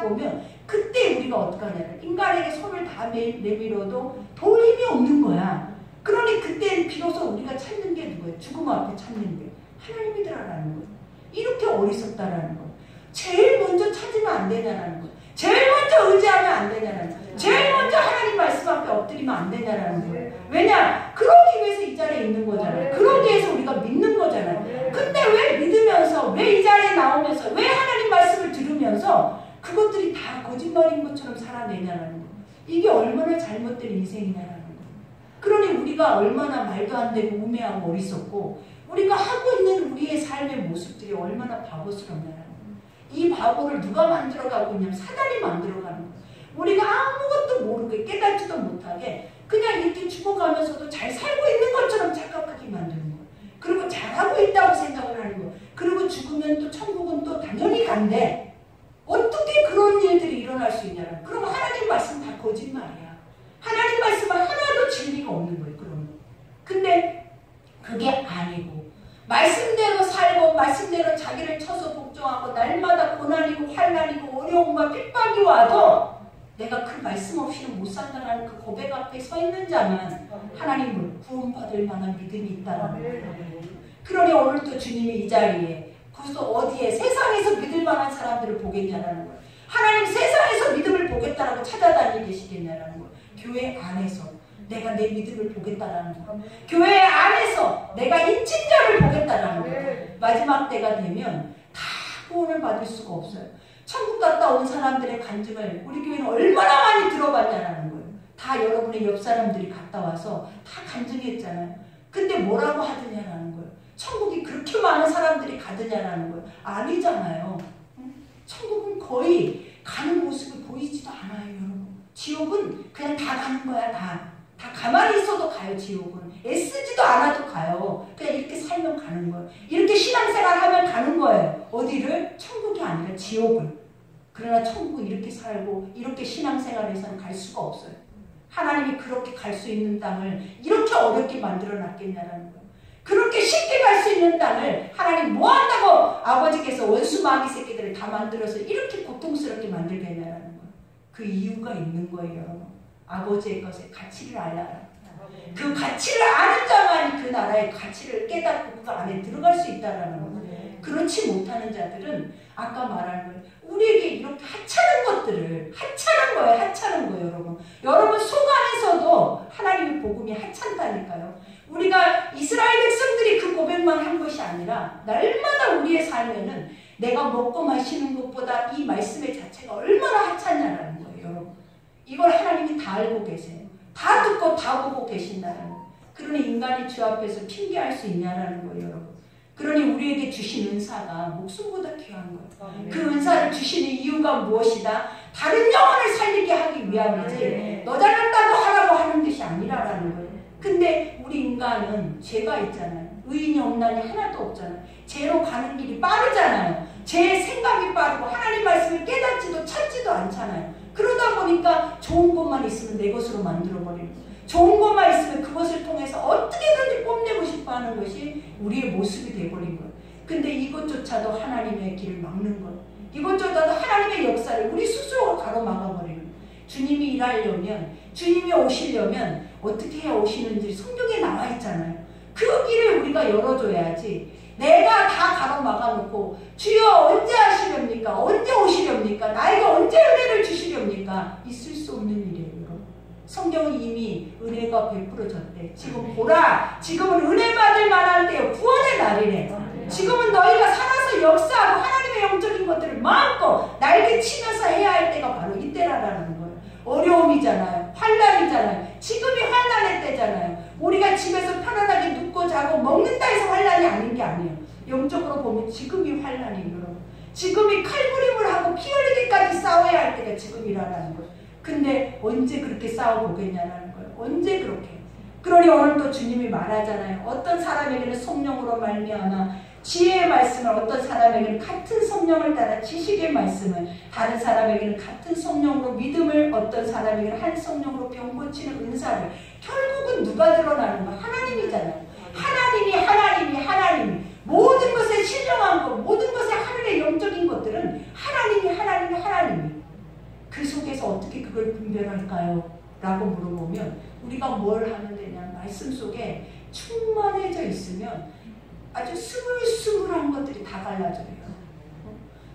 보면 그때 우리가 어떻게 하냐면 인간에게 손을 다 내밀어도 도울 힘이 없는 거야. 그러니 그때는 비로소 우리가 찾는 게 누구예요? 죽음 앞에 찾는 게 하나님이더라라는 거예요. 이렇게 어리석다라는 거예요. 제일 먼저 찾으면 안 되냐라는 거예요. 제일 먼저 의지하면 안 되냐라는 거예요. 제일 먼저 하나님 말씀 앞에 엎드리면 안 되냐라는 거예요. 왜냐? 그러기 위해서 이 자리에 있는 거잖아요. 그러기 위해서 우리가 믿는 거잖아요. 근데 왜 믿으면서, 왜 이 자리에 나오면서, 왜 하나님 말씀을 들으면서 그것들이 다 거짓말인 것처럼 살아내냐라는 거예요. 이게 얼마나 잘못된 인생이냐라는 거예요. 그러니 우리가 얼마나 말도 안 되고 우매하고 어리석고 우리가 하고 있는 우리의 삶의 모습들이 얼마나 바보스럽냐라는 거예요. 이 바보를 누가 만들어가고 있냐면 사단이 만들어가는 거예요. 우리가 아무것도 모르게 깨닫지도 못하게 그냥 이렇게 죽어가면서도 잘 살고 있는 것처럼 착각하게 만드는 거예요. 그리고 잘하고 있다고 생각을 하는 거예요. 그리고 죽으면 또 천국은 또 당연히 간대. 어떻게 그런 일들이 일어날 수 있냐면 그럼 하나님 말씀 다 거짓말이야. 하나님 말씀은 하나도 진리가 없는 거예요. 그러면. 근데 그게 아니고 말씀대로 살고 말씀대로 자기를 쳐서 복종하고 날마다 고난이고 환난이고 어려움과 핍박이 와도 내가 그 말씀 없이는 못 산다는 그 고백 앞에 서 있는 자만 하나님을 구원받을 만한 믿음이 있다는 거예요. 그러니 오늘 또 주님이 이 자리에 그래서 어디에 세상에서 믿을 만한 사람들을 보겠냐라는 거예요. 하나님 세상에서 믿음을 보겠다라고 찾아다니고 계시겠냐라는 거예요. 교회 안에서 내가 내 믿음을 보겠다라는 거예요. 교회 안에서 내가 인친자를 보겠다라는 거예요. 마지막 때가 되면 다 구원을 받을 수가 없어요. 천국 갔다 온 사람들의 간증을 우리 교회는 얼마나 많이 들어봤냐라는 거예요. 다 여러분의 옆 사람들이 갔다 와서 다 간증했잖아요. 근데 뭐라고 하느냐라는 거예요. 천국이 그렇게 많은 사람들이 가느냐라는 거예요. 아니잖아요. 천국은 거의 가는 모습이 보이지도 않아요, 여러분. 지옥은 그냥 다 가는 거야, 다 가만히 있어도 가요, 지옥은. 애쓰지도 않아도 가요. 그냥 이렇게 살면 가는 거예요. 이렇게 신앙생활 하면 가는 거예요. 어디를? 천국이 아니라 지옥을. 그러나 천국은 이렇게 살고 이렇게 신앙생활에서는 갈 수가 없어요. 하나님이 그렇게 갈 수 있는 땅을 이렇게 어렵게 만들어 놨겠냐라는 거예요. 그렇게 쉽게 갈 수 있는 땅을 하나님 뭐 한다고 아버지께서 원수 마귀 새끼들을 다 만들어서 이렇게 고통스럽게 만들겠냐라는 거예요. 그 이유가 있는 거예요, 여러분. 아버지의 것의 가치를 알아라. 그 가치를 아는 자만이 그 나라의 가치를 깨닫고 그 안에 들어갈 수 있다라는 거예요. 그렇지 못하는 자들은 아까 말한 거예요. 우리에게 이렇게 하찮은 거예요, 여러분. 여러분 속 안에서도 하나님의 복음이 하찮다니까요. 우리가 이스라엘 백성들이 그 고백만 한 것이 아니라 날마다 우리의 삶에는 내가 먹고 마시는 것보다 이 말씀의 자체가 얼마나 하찮냐라는 거예요, 여러분. 이걸 하나님이 다 알고 계세요. 다 듣고 다 보고 계신다는 거예요. 그러니 인간이 주 앞에서 핑계할 수 있냐라는 거예요, 여러분. 그러니 우리에게 주신 은사가 목숨보다 귀한 거예요. 그 은사를 주시는 이유가 무엇이다? 다른 영혼을 살리게 하기 위함이지 너 잘났다고 하라고 하는 것이 아니라라는 거예요. 근데 우리 인간은 죄가 있잖아요. 의인이 없나니 하나도 없잖아요. 죄로 가는 길이 빠르잖아요. 제 생각이 빠르고 하나님 말씀을 깨닫지도 찾지도 않잖아요. 그러다 보니까 좋은 것만 있으면 내 것으로 만들어버리는 거예요. 좋은 것만 있으면 그것을 통해서 어떻게든지 뽐내고 싶어하는 것이 우리의 모습이 되어버린 거예요. 근데 이것조차도 하나님의 길을 막는 거예요. 이것조차도 하나님의 역사를 우리 스스로 가로막아버리는 거예요. 주님이 일하려면, 주님이 오시려면 어떻게 해야 오시는지 성경에 나와 있잖아요. 그 길을 우리가 열어줘야지. 내가 다 가로막아놓고 주여 언제 하시렵니까? 언제 오시렵니까? 나에게 언제 은혜를 주시렵니까? 있을 수 없는 일이에요. 성경은 이미 은혜가 베풀어졌대. 지금 보라, 지금은 은혜 받을 만한 때요. 구원의 날이래. 지금은 너희가 살아서 역사하고 하나님의 영적인 것들을 마음껏 날개 치면서 해야 할 때가 바로 이때라는 거예요. 어려움이잖아요. 환난이잖아요. 지금이 환난의 때잖아요. 우리가 집에서 편안하게 눕고 자고 먹는다 해서 환난이 아닌 게 아니에요. 영적으로 보면 지금이 환난이에요. 지금이 칼부림을 하고 피 흘리기까지 싸워야 할 때가 지금이라는 거예요. 근데 언제 그렇게 싸워보겠냐는 거예요. 언제 그렇게. 그러니 오늘도 주님이 말하잖아요. 어떤 사람에게는 성령으로 말미암아 지혜의 말씀을, 어떤 사람에게는 같은 성령을 따라 지식의 말씀을, 다른 사람에게는 같은 성령으로 믿음을, 어떤 사람에게는 한 성령으로 병 고치는 은사를. 결국은 누가 드러나는 거? 하나님이잖아요. 하나님이 모든 것에 신령한 것, 모든 것에 하늘의 영적인 것들은 하나님이 할까요? 라고 물어보면 우리가 뭘 하면 되냐? 말씀 속에 충만해져 있으면 아주 스물스물한 것들이 다 갈라져요.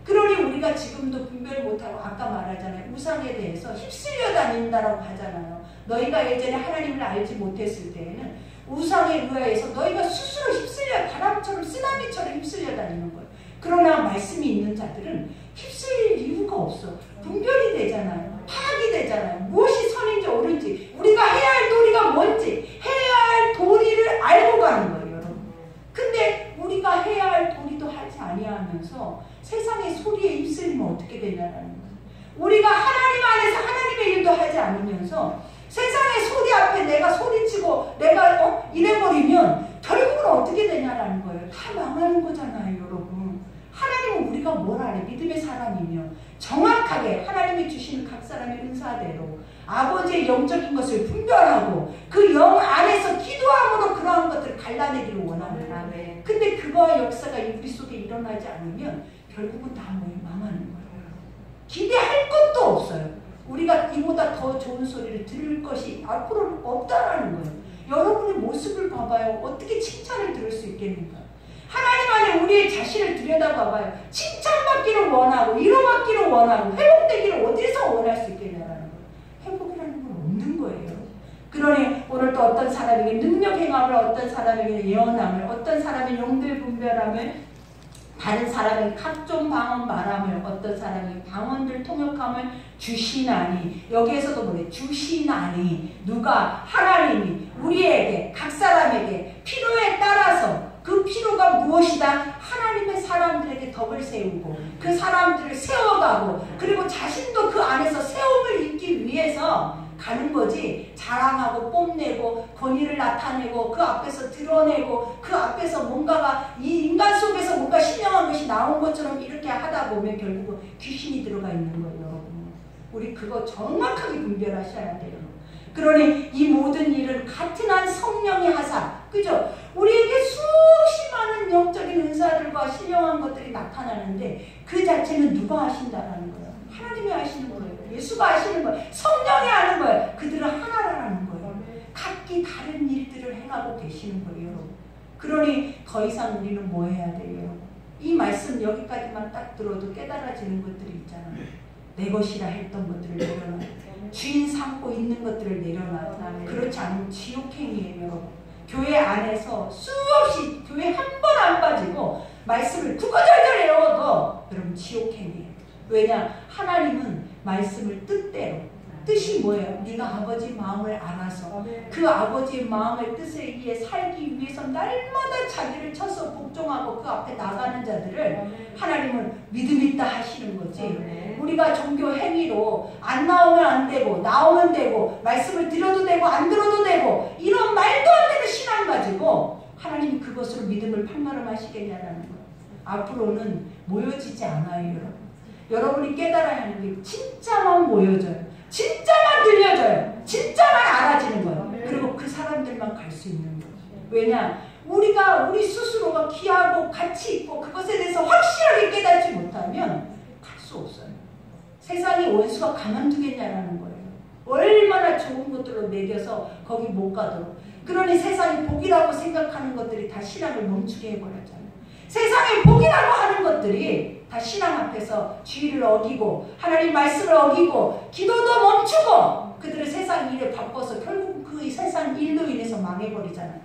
그러니 우리가 지금도 분별 못하고 아까 말하잖아요. 우상에 대해서 휩쓸려 다닌다라고 하잖아요. 너희가 예전에 하나님을 알지 못했을 때에는 우상에 의해서 너희가 스스로 휩쓸려 바람처럼 쓰나미처럼 휩쓸려 다니는 거예요. 그러나 말씀이 있는 자들은 휩쓸릴 이유가 없어. 분별이 되잖아요. 파악이 되잖아요. 무엇이 선인지 옳은지, 우리가 해야 할 도리가 뭔지, 해야 할 도리를 알고 가는 거예요, 여러분. 근데 우리가 해야 할 도리도 하지 아니하면서 세상의 소리에 휩쓸리면 어떻게 되냐라는 거예요. 우리가 하나님 안에서 하나님의 일도 하지 않으면서 세상의 소리 앞에 내가 소리치고 내가 이래버리면 결국은 어떻게 되냐라는 거예요. 다 망하는 거잖아요, 여러분. 하나님은 우리가 뭘 알아요? 믿음의 사람이며 정확하게 하나님이 주시는 각 사람의 은사대로 아버지의 영적인 것을 분별하고 그 영 안에서 기도함으로 그러한 것들을 갈라내기를 원합니다. 근데 그거와 역사가 우리 속에 일어나지 않으면 결국은 다 망하는 거예요. 기대할 것도 없어요. 우리가 이보다 더 좋은 소리를 들을 것이 앞으로는 없다라는 거예요. 여러분의 모습을 봐봐요. 어떻게 칭찬을 들을 수 있겠는가? 하나님 안에 우리의 자신을 들여다봐봐요. 칭찬받기를 원하고 위로받기를 원하고 회복되기를 어디서 원할 수 있겠냐라는 거예요. 회복이라는 건 없는 거예요. 그러니 오늘 또 어떤 사람에게 능력 행함을, 어떤 사람에게 예언함을, 어떤 사람의 영들 분별함을, 다른 사람에게 각종 방언 말함을, 어떤 사람에게 방언들 통역함을 주시나니, 여기에서도 뭐래? 주시나니. 누가? 하나님이 우리에게 각 사람에게 필요에 따라서 그 필요가 무엇이다? 하나님의 사람들에게 덕을 세우고 그 사람들을 세워가고 그리고 자신도 그 안에서 세움을 입기 위해서 가는 거지, 자랑하고 뽐내고 권위를 나타내고 그 앞에서 드러내고 그 앞에서 뭔가가 이 인간 속에서 뭔가 신령한 것이 나온 것처럼 이렇게 하다 보면 결국은 귀신이 들어가 있는 거예요, 여러분. 우리 그거 정확하게 분별하셔야 돼요. 그러니 이 모든 일은 같은 한 성령의 하사, 그죠? 우리에게 수없이 많은 영적인 은사들과 신령한 것들이 나타나는데 그 자체는 누가 하신다라는 거예요? 하나님이 하시는 거예요. 예수가 하시는 거예요. 성령이 하는 거예요. 그들은 하나라는 거예요. 각기 다른 일들을 행하고 계시는 거예요, 여러분. 그러니 더 이상 우리는 뭐 해야 돼요, 여러분? 이 말씀 여기까지만 딱 들어도 깨달아지는 것들이 있잖아요. 내 것이라 했던 것들을 내려놔. 주인 삼고 있는 것들을 내려놔. 그렇지 않으면 지옥행이에요, 여러분. 교회 안에서 수없이 교회 한 번 안 빠지고 말씀을 구구절절 외워도 여러분 지옥행이에요. 왜냐? 하나님은 말씀을 뜻대로, 뜻이 뭐예요? 네가 아버지 마음을 알아서 그 아버지의 마음의 뜻에 의해 살기 위해서 날마다 자기를 쳐서 복종하고 그 앞에 나가는 자들을 하나님은 믿음 있다 하시는 거지. 우리가 종교 행위로 안 나오면 안 되고 나오면 되고 말씀을 들어도 되고 안 들어도 되고 이런 말도 안 되는 신앙 가지고 하나님이 그것으로 믿음을 판가름하시겠냐라는 거예요. 앞으로는 모여지지 않아요, 여러분. 여러분이 깨달아야 하는 게 진짜만 모여져요. 진짜만 들려져요. 진짜만 알아지는 거예요. 그리고 그 사람들만 갈 수 있는 거예요. 왜냐? 우리가 우리 스스로가 귀하고 가치 있고 그것에 대해서 확실하게 깨닫지 못하면 갈 수 없어요. 세상의 원수가 가만두겠냐라는 거예요. 얼마나 좋은 것들로 매겨서 거기 못 가도록. 그러니 세상이 복이라고 생각하는 것들이 다 신앙을 멈추게 해버렸잖아요. 세상의 복이라고 하는 것들이 다 신앙 앞에서 주의를 어기고 하나님 말씀을 어기고 기도도 멈추고 그들의 세상 일에 바빠서 결국 그 세상 일로 인해서 망해버리잖아요.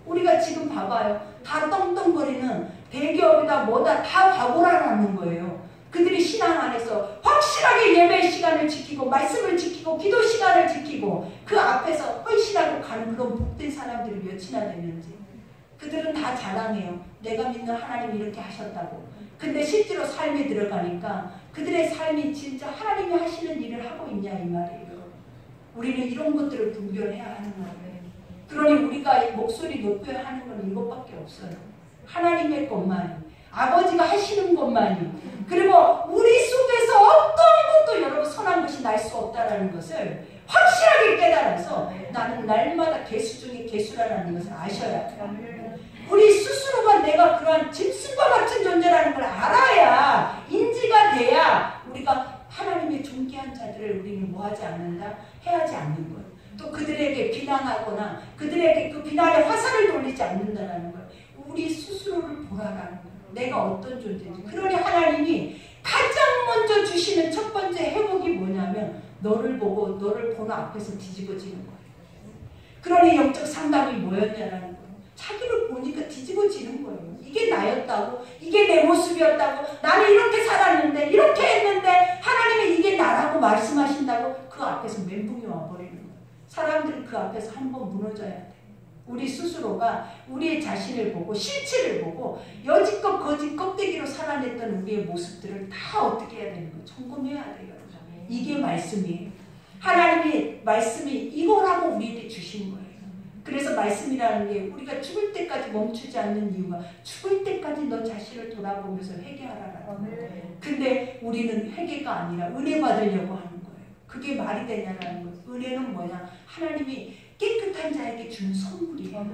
우리가 지금 봐봐요. 다 떵떵거리는 대기업이다 뭐다 다 바보라는 거예요. 그들이 신앙 안에서 확실하게 예배 시간을 지키고 말씀을 지키고 기도 시간을 지키고 그 앞에서 헌신하고 가는 그런 복된 사람들이 몇이나 되는지. 그들은 다 자랑해요. 내가 믿는 하나님이 이렇게 하셨다고. 근데 실제로 삶에 들어가니까 그들의 삶이 진짜 하나님이 하시는 일을 하고 있냐 이 말이에요. 우리는 이런 것들을 분별해야 하는 거예요. 그러니 우리가 목소리 높여야 하는 건 이것밖에 없어요. 하나님의 것만이, 아버지가 하시는 것만이, 그리고 우리 속에서 어떤 것도 여러분 선한 것이 날 수 없다는 것을 확실하게 깨달아서 나는 날마다 개수 중에 개수라는 것을 아셔야 돼요. 우리 스스로가 내가 그러한 짐승과 같은 존재라는 걸 알아야 인지가 돼야 우리가 하나님의 존귀한 자들을 우리는 뭐하지 않는다? 해야 내가 어떤 존재인지. 그러니 하나님이 가장 먼저 주시는 첫 번째 회복이 뭐냐면 너를 보고 너를 보는 앞에서 뒤집어지는 거예요. 그러니 영적 상담이 뭐였냐라는 거예요. 자기를 보니까 뒤집어지는 거예요. 이게 나였다고, 이게 내 모습이었다고, 나는 이렇게 살았는데, 이렇게 했는데 하나님이 이게 나라고 말씀하신다고 그 앞에서 멘붕이 와버리는 거예요. 사람들은 그 앞에서 한번 무너져야 돼. 우리 스스로가 우리의 자신을 보고 실체를 보고 여지껏 거짓 껍데기로 살아냈던 우리의 모습들을 다 어떻게 해야 되는 거예요? 점검해야 돼요. 이게 말씀이에요. 하나님이 말씀이 이거라고 우리에게 주신 거예요. 그래서 말씀이라는 게 우리가 죽을 때까지 멈추지 않는 이유가 죽을 때까지 너 자신을 돌아보면서 회개하라라는 거예요. 근데 우리는 회개가 아니라 은혜 받으려고 하는 거예요. 그게 말이 되냐라는 거예요. 은혜는 뭐냐? 하나님이 깨끗한 자에게 준 선물이에요.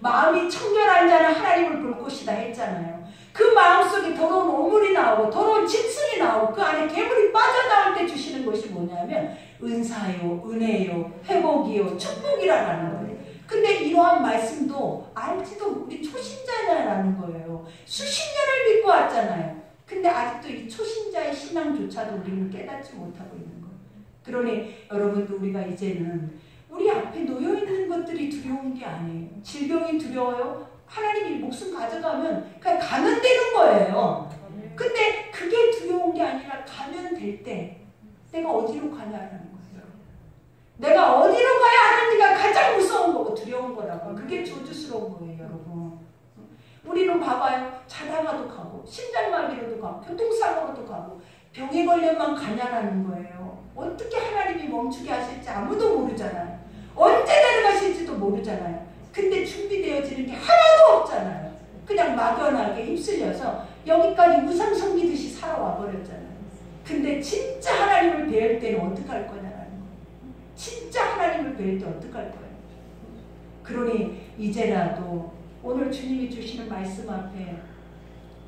마음이 청결한 자는 하나님을 볼 것이다 했잖아요. 그 마음속에 더러운 오물이 나오고 더러운 짐승이 나오고 그 안에 괴물이 빠져나올 때 주시는 것이 뭐냐면 은사요, 은혜요, 회복이요, 축복이라는 거예요. 근데 이러한 말씀도 알지도 우리 초신자냐라는 거예요. 수십 년을 믿고 왔잖아요. 근데 아직도 이 초신자의 신앙조차도 우리는 깨닫지 못하고 있는 거예요. 그러니 여러분도 우리가 이제는 우리 앞에 놓여있는 것들이 두려운 게 아니에요. 질병이 두려워요? 하나님이 목숨 가져가면 그냥 가면 되는 거예요. 근데 그게 두려운 게 아니라 가면 될 때 내가 어디로 가냐라는 거예요. 내가 어디로 가야 하는지가 가장 무서운 거고 두려운 거라고. 그게 저주스러운 거예요, 여러분. 우리는 봐봐요. 자다가도 가고 심장마비로도 가고 교통사고로도 가고 병에 걸려만 가냐라는 거예요. 어떻게 하나님이 멈추게 하실지 아무도 모르잖아요. 언제 내려가실지도 모르잖아요. 근데 준비되어지는 게 하나도 없잖아요. 그냥 막연하게 휩쓸려서 여기까지 우상 섬기듯이 살아와 버렸잖아요. 근데 진짜 하나님을 배울 때는 어떡할 거냐라는 거예요. 진짜 하나님을 배울 때 어떡할 거예요. 그러니 이제라도 오늘 주님이 주시는 말씀 앞에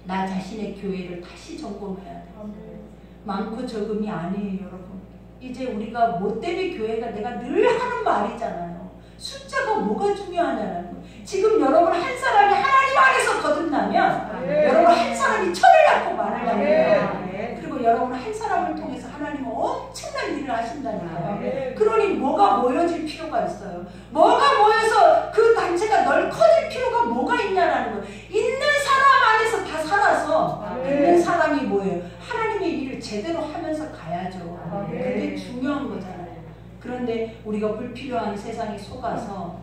나 자신의 교회를 다시 점검해야 돼요. 많고 적음이 아니에요, 여러분. 이제 우리가 뭐 때문에 교회가 내가 늘 하는 말이잖아요. 숫자가 뭐가 중요하냐는 거예요. 지금 여러분 한 사람이 하나님 안에서 거듭나면 여러분 한 사람이 천을 낳고 말을 합니다. 그리고 여러분 한 사람을 통해서 하나님은 엄청난 일을 하신다니까요. 그러니 뭐가 모여질 필요가 있어요. 뭐가 모여서 그 단체가 넓어질 필요가 뭐가 있냐라는 거예요. 있는 사람 안에서 다 살아서 있는 사람이 뭐예요? 하나님의 일을 제대로 하면서 가야죠. 그게 중요한 거잖아요. 그런데 우리가 불필요한 세상에 속아서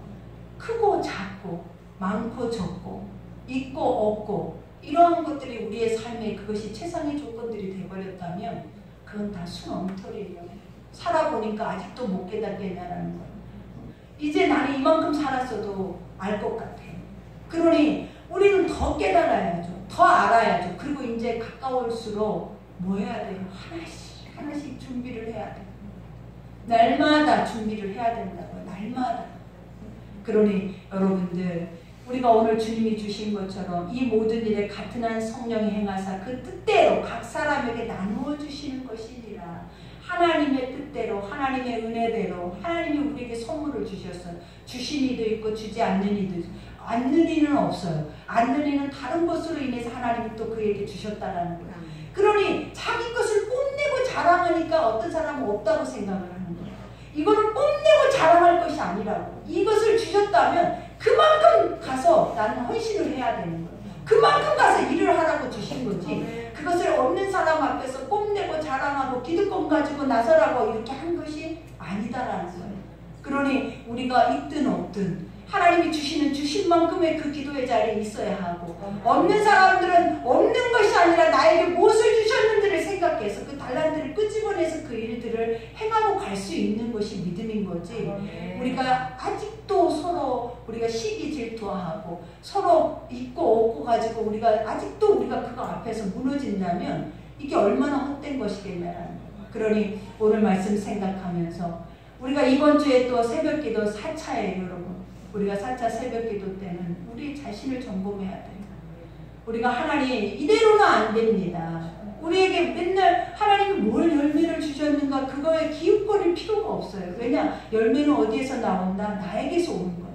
크고 작고 많고 적고 있고 없고 이러한 것들이 우리의 삶에 그것이 최상의 조건들이 되어버렸다면 그건 다 순 엉터리예요. 살아보니까 아직도 못 깨닫겠냐라는 거예요. 이제 나는 이만큼 살았어도 알 것 같아요. 그러니 우리는 더 깨달아야죠. 더 알아야죠. 그리고 이제 가까울수록 뭐 해야 돼요? 하나씩 하나씩 준비를 해야 돼요. 날마다 준비를 해야 된다고요. 날마다. 그러니 여러분들 우리가 오늘 주님이 주신 것처럼 이 모든 일에 같은 한 성령이 행하사 그 뜻대로 각 사람에게 나누어 주시는 것이니라. 하나님의 뜻대로 하나님의 은혜대로 하나님이 우리에게 선물을 주셨어요. 주신 이도 있고 주지 않는 이도 있고 않는 이는 없어요. 않는 이는 다른 것으로 인해서 하나님이 또 그에게 주셨다라는 거예요. 그러니 자기 것을 뽐내고 자랑하니까 어떤 사람은 없다고 생각을 하는 거예요. 이거는 뽐내고 자랑할 것이 아니라고. 이것을 주셨다면 그만큼 가서 나는 헌신을 해야 되는 거예요. 그만큼 가서 일을 하라고 주신 거지. 그것을 없는 사람 앞에서 뽐내고 자랑하고 기득권 가지고 나서라고 이렇게 한 것이 아니다라는 거예요. 그러니 우리가 있든 없든 하나님이 주시는 주신 만큼의 그 기도의 자리에 있어야 하고 없는 사람들은 없는 것이 아니라 나에게 무엇을 주셨는지를 생각해서 그 달란트를 끄집어내서 그 일들을 행하고 갈 수 있는 것이 믿음인 거지. 우리가 아직도 서로 우리가 시기 질투하고 서로 있고 없고 가지고 우리가 아직도 우리가 그거 앞에서 무너진다면 이게 얼마나 헛된 것이겠냐라는 거예요. 그러니 오늘 말씀 생각하면서 우리가 이번 주에 또 새벽기도 4차예요, 여러분. 우리가 4차 새벽기도 때는 우리 자신을 점검해야 돼요. 우리가 하나님 이대로는 안 됩니다. 우리에게 맨날 하나님이 뭘 열매를 주셨는가 그거에 기웃거릴 필요가 없어요. 왜냐? 열매는 어디에서 나온다? 나에게서 오는 거예요.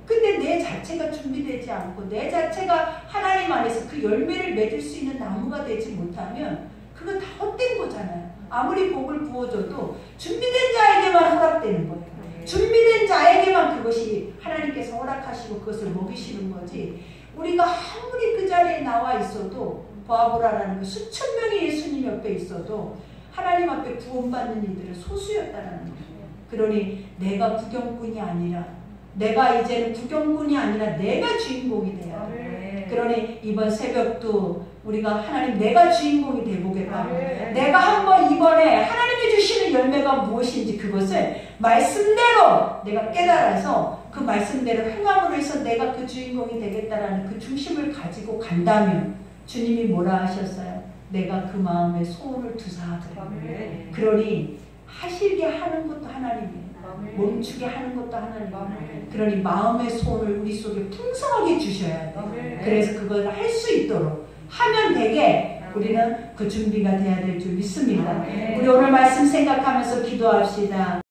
근데 내 자체가 준비되지 않고 내 자체가 하나님 안에서 그 열매를 맺을 수 있는 나무가 되지 못하면 그거 다 헛된 거잖아요. 아무리 복을 부어줘도 준비된 자에게만 허락되는 거예요. 준비된 자에게만 그것이 하나님께서 허락하시고 그것을 먹이시는 거지, 우리가 아무리 그 자리에 나와 있어도, 보아보라라는 그 수천 명의 예수님 옆에 있어도 하나님 앞에 구원받는 이들은 소수였다라는 거예요. 그러니 내가 구경꾼이 아니라, 내가 이제는 구경꾼이 아니라 내가 주인공이 돼야 돼. 그러니 이번 새벽도 우리가 하나님 내가 주인공이 돼보겠다. 내가 한번 이번에 하나님이 주시는 열매가 무엇인지 그것을 말씀대로 내가 깨달아서 그 말씀대로 행함으로 해서 내가 그 주인공이 되겠다라는 그 중심을 가지고 간다면, 주님이 뭐라 하셨어요? 내가 그 마음에 소원을 두사하더라. 그러니 하시게 하는 것도 하나님이에요. 멈추게 하는 것도 하나님이에요. 그러니 마음의 소원을 우리 속에 풍성하게 주셔야 돼요. 그래서 그걸 할 수 있도록 하면 되게 우리는 그 준비가 돼야 될 줄 믿습니다. 우리 오늘 말씀 생각하면서 기도합시다.